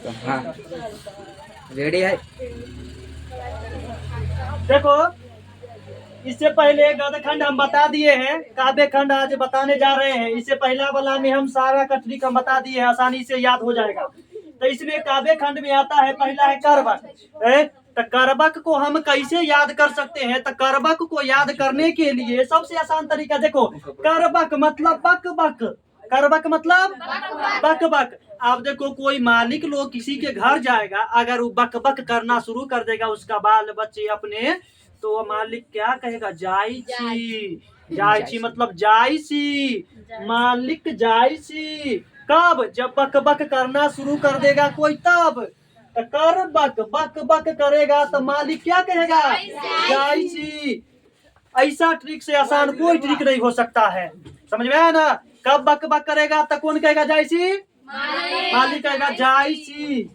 हाँ रेडी है। देखो, इससे पहले गद खंड हम बता दिए हैं, काव्य खंड आज बताने जा रहे हैं। इससे पहला वाला में हम सारा कठरी का बता दिए हैं, आसानी से याद हो जाएगा। तो इसमें काव्य खंड में आता है, पहला है करबक। तो करबक को हम कैसे याद कर सकते हैं? तो करबक को याद करने के लिए सबसे आसान तरीका देखो, करबक मतलब बक बक, करबक मतलब बक बक। आप देखो, कोई मालिक लोग किसी के घर जाएगा, अगर वो बक बक करना शुरू कर देगा उसका बाल बच्चे अपने, तो वो मालिक क्या कहेगा? जायची। जायची मतलब जायसी, मालिक जायसी। कब? जब बक बक करना शुरू कर देगा कोई, तब। तो कर बक बक बक करेगा तो मालिक क्या कहेगा? जायसी। ऐसा ट्रिक से आसान कोई ट्रिक नहीं हो सकता है, समझ में आया ना? कब बक बक करेगा तो कौन कहेगा? जायसी। मालिक कहेगा जायसी,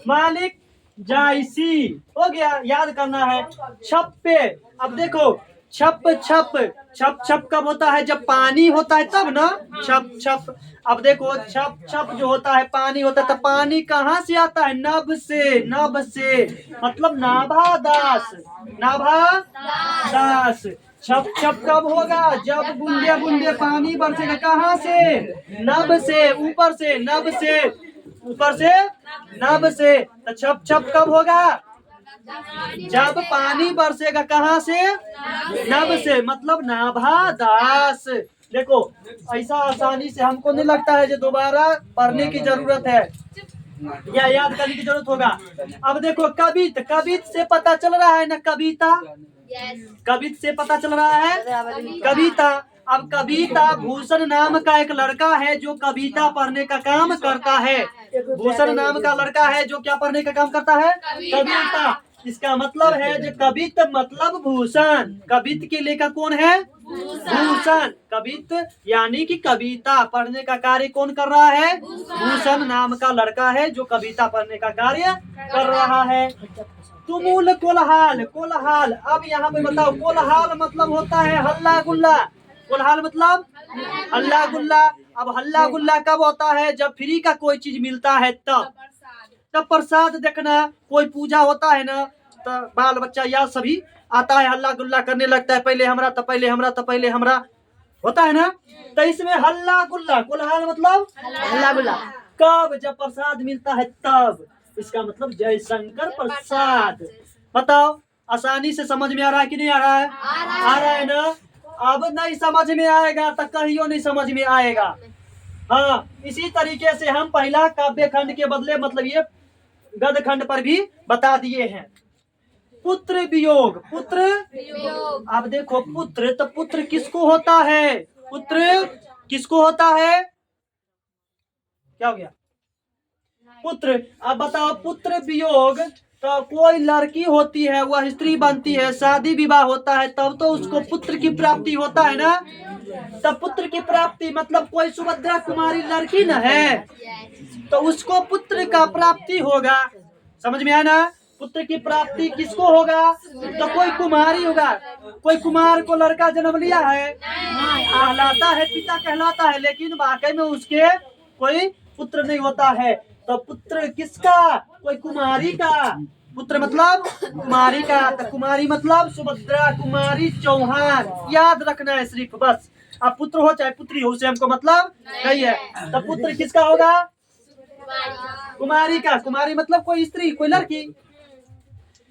मालिक जायसी। हो गया, याद करना है। छप पे, अब देखो, छप छप छप छप कब होता है? जब पानी होता है तब ना, छप छप। अब देखो, छप छप जो होता है पानी होता है, तो पानी कहाँ से आता है? नभ से, नभ से मतलब नाभादास, नाभादास। छप छप कब होगा? जब बूंदे बूंदे पानी बरसेगा, कहाँ से? नभ से, ऊपर से, नभ से, ऊपर से, नभ से। तो छप छप कब होगा? जब पानी बरसेगा, कहाँ से? नभ से, मतलब नाभादास। देखो, ऐसा आसानी से हमको नहीं लगता है जो दोबारा पढ़ने की जरूरत है या याद करने की जरूरत होगा। अब देखो, कवित, कवित से पता चल रहा है ना कविता? कवित से पता चल रहा है कविता। अब कविता, भूषण नाम का एक लड़का है जो कविता पढ़ने का काम करता है। भूषण नाम का लड़का है जो क्या पढ़ने का काम करता है? कविता। इसका मतलब है जो कवित मतलब भूषण, कवित के लेखक कौन है? भूषण। कवित यानी कि कविता पढ़ने का कार्य कौन कर रहा है? भूषण नाम का लड़का है जो कविता पढ़ने का कार्य कर रहा है। तुमुल कोलाहल, कोलाहल। अब यहाँ पे बताओ, कोलाहल मतलब होता है हल्ला गुल्ला। कोलाहल मतलब हल्ला गुल्ला। अब हल्ला गुल्ला कब होता है? जब फ्री का कोई चीज मिलता है तब। तब प्रसाद देखना, कोई पूजा होता है ना, तो बाल बच्चा या सभी आता है, हल्ला गुल्ला करने लगता है, पहले हमरा तो पहले हमरा तो पहले हमरा, होता है ना? तो इसमें हल्ला गुल्ला, कोलाहल मतलब हल्ला गुल्ला कब? जब प्रसाद मिलता है तब। इसका मतलब जयशंकर प्रसाद। बताओ, आसानी से समझ में आ रहा है कि नहीं आ रहा है? आ रहा है ना? अब नहीं समझ में आएगा तो कहियो नहीं समझ में आएगा। हाँ, इसी तरीके से हम पहला काव्य खंड के बदले मतलब ये गद खंड पर भी बता दिए हैं। पुत्र वियोग, पुत्र वियोग। अब देखो, पुत्र, तो पुत्र किसको होता है? पुत्र किसको होता है? क्या हो गया? पुत्र। अब बताओ, पुत्र वियोग, तो कोई लड़की होती है, वह स्त्री बनती है, शादी विवाह होता है, तब तो उसको पुत्र की प्राप्ति होता है ना? तब पुत्र की प्राप्ति मतलब कोई सुभद्रा कुमारी लड़की न है, तो उसको पुत्र का प्राप्ति होगा। समझ में आया ना? पुत्र की प्राप्ति किसको होगा? तो कोई कुमारी होगा। कोई कुमार को लड़का जन्म लिया है, कहलाता है पिता कहलाता है, लेकिन वाकई में उसके कोई पुत्र नहीं होता है। तो पुत्र किसका? कोई कुमारी का। पुत्र मतलब कुमारी का, तो कुमारी मतलब सुभद्रा कुमारी चौहान। याद रखना है सिर्फ, बस। अब पुत्र हो चाहे पुत्री हो, उसे हमको मतलब नहीं है। तो पुत्र किसका होगा? कुमारी का। कुमारी मतलब कोई स्त्री, कोई लड़की।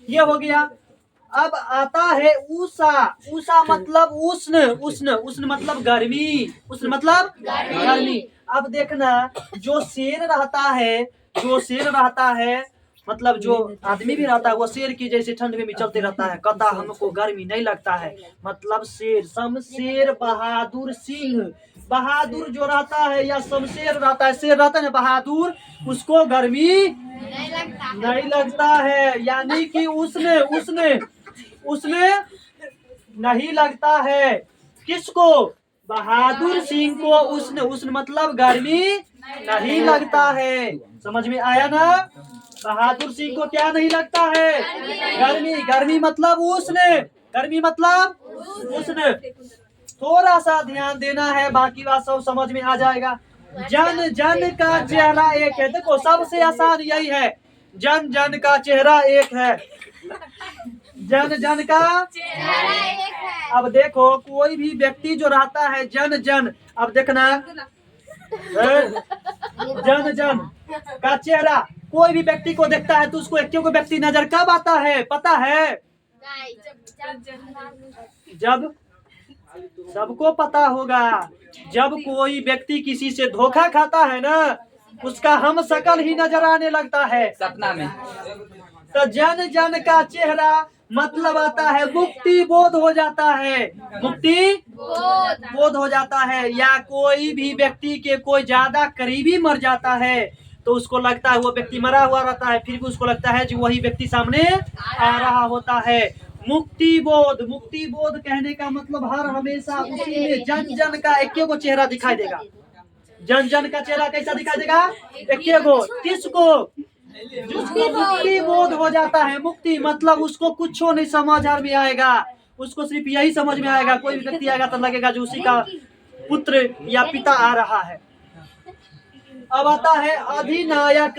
ये हो गया। अब आता है उषा। उषा मतलब उष्ण, उष्ण, उष्ण मतलब गर्मी, उष्ण मतलब गर्मी। अब देखना, जो शेर रहता है, जो शेर रहता है, मतलब जो आदमी भी रहता है, वो शेर की जैसे ठंड में भी चलते रहता है, कहता हमको गर्मी नहीं लगता है। मतलब शेर, शमशेर बहादुर सिंह। बहादुर जो रहता है या शमशेर रहता है, शेर रहता है ना बहादुर, उसको गर्मी नहीं लगता है, यानी कि उसने उसने उसमें नहीं लगता है। किसको? बहादुर सिंह को उष्ण, उष्ण मतलब गर्मी नहीं लगता है। समझ में आया ना? बहादुर सिंह को क्या नहीं लगता है? गर्मी। गर्मी मतलब उष्ण, गर्मी मतलब उष्ण। थोड़ा सा ध्यान देना है, बाकी बात सब समझ में आ जाएगा। जन जन का चेहरा एक है। देखो सबसे आसान यही है, जन जन का चेहरा एक है, जन जन का चेहरा एक है। अब देखो कोई भी व्यक्ति जो रहता है जन जन, अब देखना जन जन का चेहरा कोई भी व्यक्ति को देखता है तो उसको एक को व्यक्ति नजर कब आता है पता है? जब सबको पता होगा, जब कोई व्यक्ति किसी से धोखा खाता है ना, उसका हम शकल ही नजर आने लगता है सपना में। तो जन जन का चेहरा मतलब आता है मुक्ति बोध हो जाता है, मुक्ति बोध हो जाता है। या कोई भी व्यक्ति के कोई ज्यादा करीबी मर जाता है तो उसको लगता है वो व्यक्ति मरा हुआ रहता है, फिर भी उसको लगता है जो वही व्यक्ति सामने आ रहा होता है। मुक्ति बोध, मुक्ति बोध कहने का मतलब हर हमेशा उसी में जन जन का एक को चेहरा दिखाई देगा। जन जन का चेहरा कैसा दिखाई देगा? एक को, किसको? जिसको मुक्ति बोध हो जाता है। मुक्ति मतलब उसको कुछ नहीं समझ में आएगा, उसको सिर्फ यही समझ में आएगा, कोई भी व्यक्ति आएगा तो लगेगा जो उसी का पुत्र या पिता आ रहा है। अब आता है अधिनायक,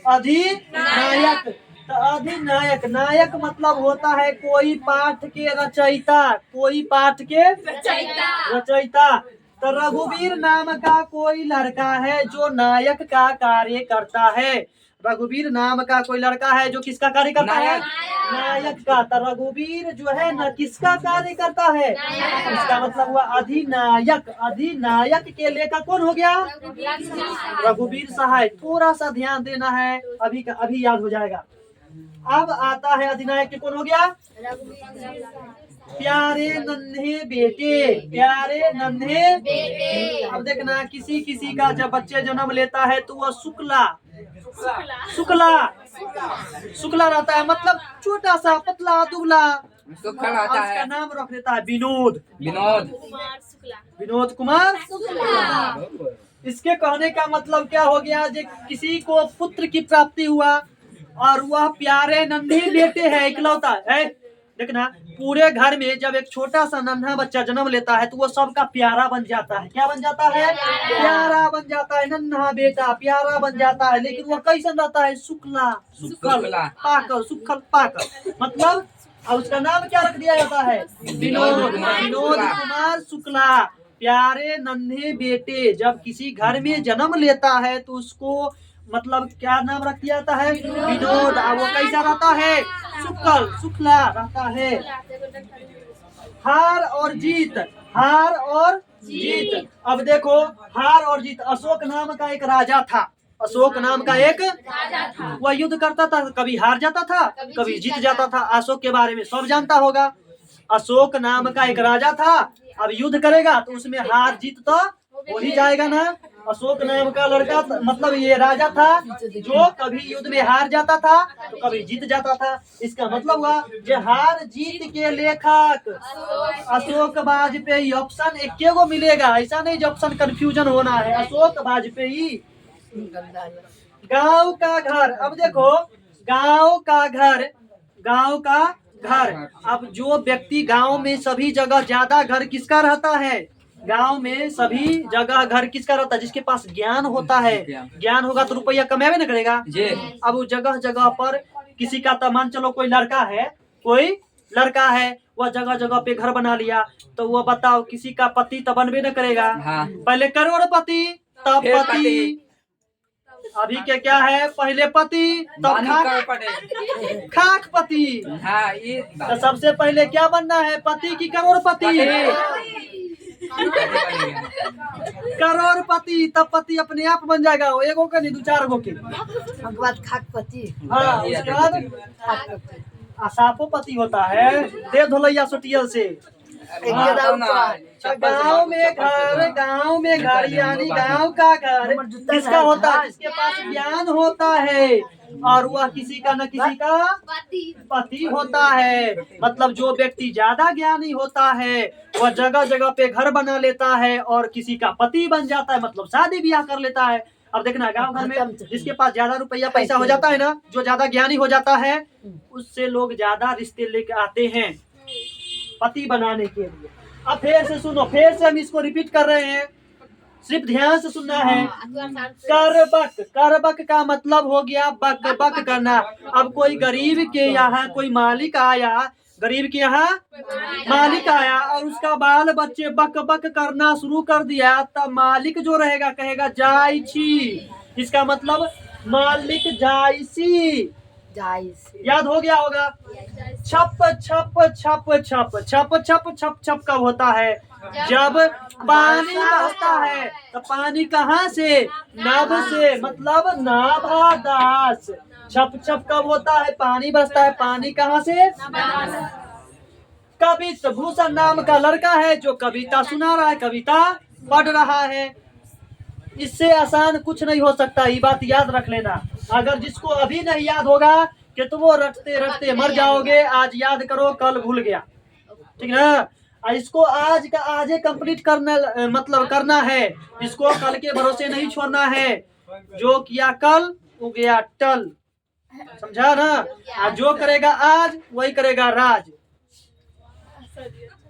अधिनायक। तो अधिनायक, नायक मतलब होता है कोई पाठ के रचयिता, कोई पाठ के रचयिता। तो रघुवीर नाम का कोई लड़का है जो नायक का कार्य करता है। रघुवीर नाम का कोई लड़का है जो किसका कार्य करता है? नायक का। तो रघुवीर जो है ना किसका कार्य करता है? इसका मतलब हुआ अधिनायक। अधिनायक के लेखक कौन हो गया? रघुवीर सहाय। थोड़ा सा ध्यान देना है, अभी याद हो जाएगा। अब आता है अधिनायक के कौन हो गया? प्यारे नन्हे बेटे, प्यारे नन्हे बेटे। अब देखना किसी किसी का जब बच्चे जन्म लेता है तो वह शुक्ला शुक्ला रहता है, मतलब छोटा सा पतला दुबला। उसका नाम रख देता है विनोद कुमार शुक्ला। इसके कहने का मतलब क्या हो गया? जो किसी को पुत्र की प्राप्ति हुआ और वह प्यारे नन्हे बेटे है, इकलौता है। देखना पूरे घर में जब एक छोटा सा नन्हा बच्चा जन्म लेता है तो वो सबका प्यारा बन जाता है। क्या बन जाता है? प्यारा बन जाता है। नन्हा बेटा प्यारा बन जाता है, लेकिन वो कैसन रहता है? शुक्ला, सुक्खल पाकर। मतलब और उसका नाम क्या रख दिया जाता है? विनोद कुमार शुक्ला। प्यारे नन्हे बेटे जब किसी घर में जन्म लेता है तो उसको मतलब क्या नाम रख दिया जाता है? विनोद। वो कैसा रहता है? शुक्ला रहता है। हार और जीत, हार और जीत। अब देखो हार और जीत, अशोक नाम का एक राजा था, अशोक नाम का एक वह युद्ध करता था, कभी हार जाता था कभी जीत जाता था। अशोक के बारे में सब जानता होगा। अशोक नाम का एक राजा था, अब युद्ध करेगा तो उसमें हार जीत तो हो ही जाएगा ना। अशोक नाम का लड़का मतलब ये राजा था जो कभी युद्ध में हार जाता था तो कभी जीत जाता था। इसका मतलब हुआ जो हार जीत के लेखक अशोक वाजपेयी। ऑप्शन एक को मिलेगा, ऐसा नहीं जो ऑप्शन कंफ्यूजन होना है। अशोक वाजपेयी। गांव का घर, अब देखो गांव का घर। अब जो व्यक्ति गांव में सभी जगह ज्यादा घर किसका रहता है? गांव में सभी जगह घर किसका रहता है? जिसके पास ज्ञान होता है। ज्ञान होगा तो रुपया कमावे ना करेगा। अब जगह जगह पर किसी का तो मान चलो कोई लड़का है वह जगह जगह पे घर बना लिया, तो वो बताओ किसी का पति तो बनबे न करेगा। पहले करोड़पति तब पति, अभी के क्या है? पहले पति तब खाकपति। तो सबसे पहले क्या बनना है? पति की करोड़पति? करोड़पति तब पति अपने आप बन जाएगा। वो एगो के नहीं दो चार गो के। खाकपति। हाँ उसके बाद असापोपति होता है, दे धोलैया सुटियल से। गांव में घर यानी गांव का घर किसका होता है? जिसके पास ज्ञान होता है और वह किसी का न किसी का पति होता है। मतलब जो व्यक्ति ज्यादा ज्ञानी होता है वह जगह जगह पे घर बना लेता है और किसी का पति बन जाता है, मतलब शादी ब्याह कर लेता है। अब देखना गांव घर में जिसके पास ज्यादा रुपया पैसा हो जाता है ना, जो ज्यादा ज्ञानी हो जाता है उससे लोग ज्यादा रिश्ते लेके आते हैं पति बनाने के लिए। अब फिर से सुनो, फिर से हम इसको रिपीट कर रहे हैं, सिर्फ ध्यान से सुनना है। करबक, करबक का मतलब हो गया बक बक करना। अब कोई गरीब के यहाँ कोई मालिक आया, गरीब के यहाँ मालिक आया और उसका बाल बच्चे बक बक करना शुरू कर दिया, तब मालिक जो रहेगा कहेगा जाई छी। इसका मतलब मालिक जायसी। याद हो गया होगा। छप छप छप छप छप छप छप छप कब होता है? जब पानी बरसता है। तो पानी कहाँ से? नभ से, मतलब नाभादास। छप छप कब होता है? पानी बरसता है। पानी कहाँ से? कवित भूषण नाम का लड़का है जो कविता सुना रहा है, कविता पढ़ रहा है। इससे आसान कुछ नहीं हो सकता, ये बात याद रख लेना। अगर जिसको अभी नहीं याद होगा कि तो वो रटते रटते मर जाओगे। आज याद करो, कल भूल गया, ठीक है ना? इसको आज का आज ही कंप्लीट करना, मतलब करना है। इसको कल के भरोसे नहीं छोड़ना है। जो किया कल वो गया टल, समझा ना? आज जो करेगा आज वही करेगा राज।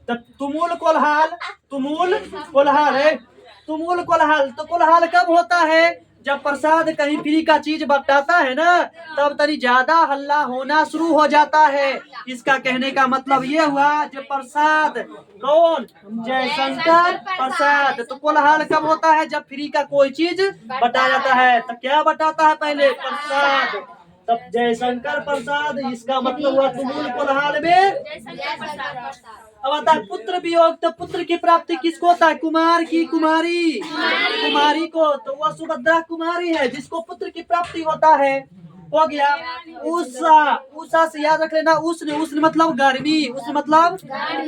तुमुल कोल्हाल, तुमुल कोल्हाल है, तुमुल कोल्हाल। तो कोल्हाल कब होता है? जब प्रसाद कहीं फ्री का चीज बटाता है ना, तब तनी ज्यादा हल्ला होना शुरू हो जाता है। इसका कहने का मतलब ये हुआ जो प्रसाद, कौन? जयशंकर प्रसाद। तो कोल्हाल कब होता है? जब फ्री का कोई चीज बटाया जाता है। तो क्या बटाता है पहले? प्रसाद। तब जयशंकर प्रसाद, इसका मतलब हुआ तुमुल कोल्हाल में। अब आता है पुत्र वियोग। तो पुत्र की प्राप्ति किसको होता है? कुमार की कुमारी, कुमारी को। तो वह सुभद्रा कुमारी है जिसको पुत्र की प्राप्ति होता है। हो गया। उषा, उषा से याद रख लेना, उष्ण, उष्ण मतलब गर्मी, उष्ण मतलब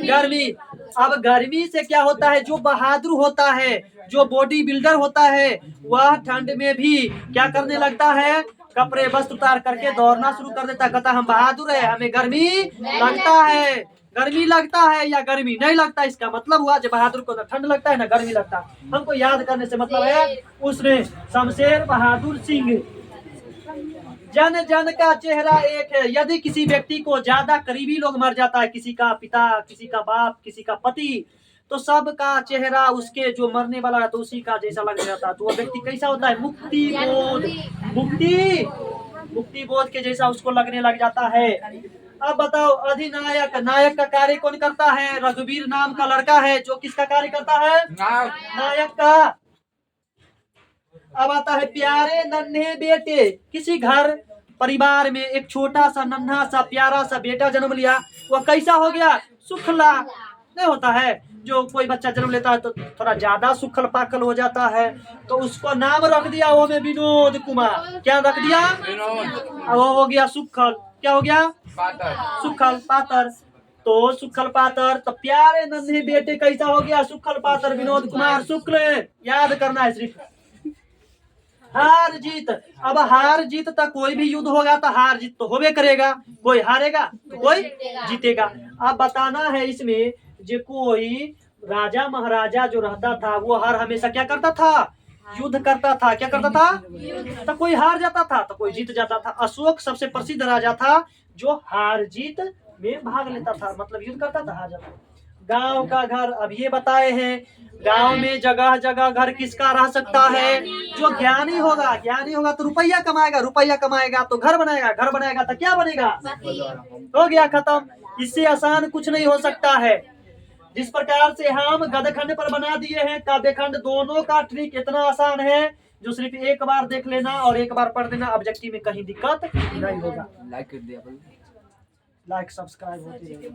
गर्मी। अब गर्मी से क्या होता है? जो बहादुर होता है, जो बॉडी बिल्डर होता है, वह ठंड में भी क्या करने लगता है? कपड़े वस्त्र उतार करके दौड़ना शुरू कर देता है। कहता हम बहादुर है, हमें गर्मी लगता है। गर्मी लगता है या गर्मी नहीं लगता, इसका मतलब हुआ जब बहादुर को ना ठंड लगता है ना गर्मी लगता है। हमको याद करने से मतलब है उसने शमशेर बहादुर सिंह। जन जन का चेहरा एक है। यदि किसी व्यक्ति को ज्यादा करीबी लोग मर जाता है, किसी का पिता, किसी का बाप, किसी का पति, तो सबका चेहरा उसके जो मरने वाला है तो उसी का जैसा लग जाता है। तो वो व्यक्ति कैसा होता है? मुक्ति बोध, मुक्ति बोध के जैसा उसको लगने लग जाता है। अब बताओ, अधिनायक, नायक का कार्य कौन करता है? रघुवीर नाम का लड़का है जो किसका कार्य करता है? नायक का। अब आता है प्यारे नन्हे बेटे। किसी घर परिवार में एक छोटा सा नन्हा सा प्यारा सा बेटा जन्म लिया, वह कैसा हो गया? सुखला। नहीं होता है जो कोई बच्चा जन्म लेता है तो थोड़ा ज्यादा सुखल पाकल हो जाता है, तो उसको नाम रख दिया वो में विनोद कुमार। क्या रख दिया? अब वो हो गया सुखल। क्या हो गया? सुखल पातर। तो सुखल पातर। तो प्यारे नन्हे बेटे कैसा हो गया? सुखल पातर, विनोद कुमार शुक्ल। याद करना है सिर्फ। हार जीत। अब हार जीत तक कोई भी युद्ध होगा तो हार जीत तो होबे करेगा। कोई हारेगा तो कोई जीतेगा। अब बताना है इसमें जो कोई राजा महाराजा जो रहता था वो हर हमेशा क्या करता था? युद्ध करता था। क्या करता था? तो कोई हार जाता था तो कोई जीत जाता था। अशोक सबसे प्रसिद्ध राजा था जो हार जीत में भाग लेता था, मतलब युद्ध करता था, हार जाता था। गांव का घर अब ये बताए हैं। गांव में जगह जगह घर किसका रह सकता है? जो ज्ञानी होगा। ज्ञानी होगा तो रुपया कमाएगा, रुपया कमाएगा तो घर बनाएगा, घर बनाएगा तो क्या बनेगा? हो गया खत्म। इससे आसान कुछ नहीं हो सकता है। जिस प्रकार से हम गदखंड पर बना दिए हैं काव्यखंड, दोनों का ट्रिक इतना आसान है जो सिर्फ एक बार देख लेना और एक बार पढ़ देना। ऑब्जेक्टिव में कहीं दिक्कत नहीं होगा। लाइक कर दिया, लाइक सब्सक्राइब होती है।